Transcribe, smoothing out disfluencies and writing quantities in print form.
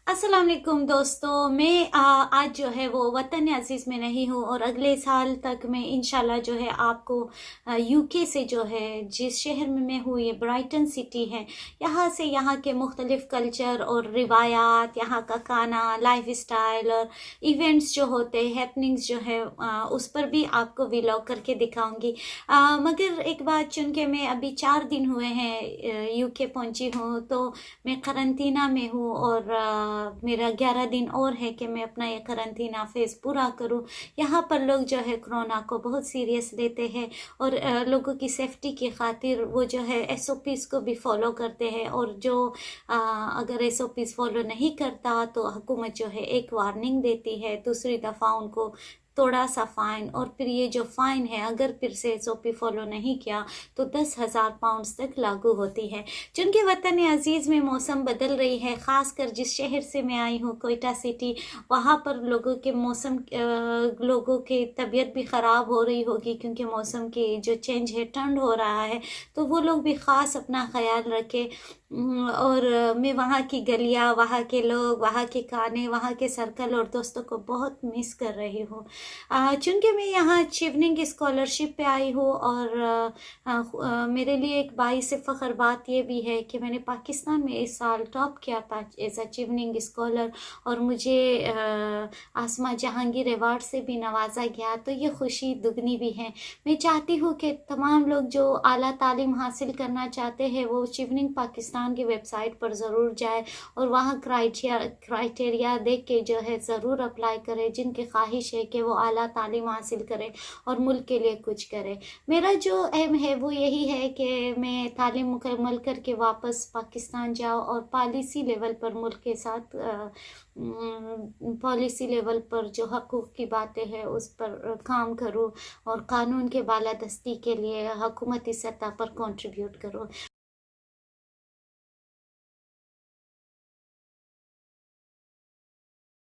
अस्सलाम वालेकुम दोस्तों। मैं आज जो है वो वतन अज़ीज़ में नहीं हूँ और अगले साल तक मैं इंशाल्लाह जो है आपको यूके से जो है जिस शहर में मैं हूँ, ये ब्राइटन सिटी है, यहाँ से यहाँ के मुख्तलिफ़ कल्चर और रिवायात, यहाँ का खाना, लाइफ स्टाइल और इवेंट्स जो होते हैं, हैपनिंग्स जो है उस पर भी आपको व्लॉग करके दिखाऊंगी। मगर एक बात चुन के मैं अभी 4 दिन हुए हैं यूके पहुँची हूँ, तो मैं करंतना में हूँ और मेरा 11 दिन और है कि मैं अपना ये करंतना फेज़ पूरा करूँ। यहाँ पर लोग जो है कोरोना को बहुत सीरियस लेते हैं और लोगों की सेफ्टी की खातिर वो जो है SOPs को भी फॉलो करते हैं, और जो अगर SOPs फॉलो नहीं करता तो हुकूमत जो है एक वार्निंग देती है, दूसरी दफ़ा उनको थोड़ा सा फ़ाइन, और फिर ये जो फ़ाइन है अगर फिर से SOP फॉलो नहीं किया तो 10,000 पाउंड्स तक लागू होती है। चूँकि वतन अज़ीज़ में मौसम बदल रही है, ख़ास कर जिस शहर से मैं आई हूँ कोयटा सिटी, वहाँ पर लोगों की तबीयत भी ख़राब हो रही होगी क्योंकि मौसम की जो चेंज है, ठंड हो रहा है, तो वो लोग भी ख़ास अपना ख्याल रखें। और मैं वहाँ की गलियाँ, वहाँ के लोग, वहाँ के खाने, वहाँ के सर्कल और दोस्तों को बहुत मिस कर रही हूँ। चूँकि मैं यहाँ चिवनिंग स्कॉलरशिप पे आई हूँ और मेरे लिए एक बाइस फ़ख्र बात ये भी है कि मैंने पाकिस्तान में इस साल टॉप किया था एज अ चिवनिंग स्कॉलर, और मुझे आसमा जहांगीर अवार्ड से भी नवाजा गया, तो ये खुशी दुगनी भी है। मैं चाहती हूँ कि तमाम लोग जो आला तालीम हासिल करना चाहते हैं वो चिवनिंग पाकिस्तान की वेबसाइट पर ज़रूर जाए और वहाँ क्राइटेरिया देख के जो है ज़रूर अप्लाई करें, जिनकी ख्वाहिश है कि वो आला तालीम हासिल करें और मुल्क के लिए कुछ करें। मेरा जो एम है वो यही है कि मैं तालीम मुकम्मल करके वापस पाकिस्तान जाऊँ और पॉलिसी लेवल पर मुल्क के साथ पॉलिसी लेवल पर जो हकूक़ की बातें हैं उस पर काम करूँ और कानून के बालादस्ती के लिए हुकूमती सतह पर कंट्रीब्यूट करूँ।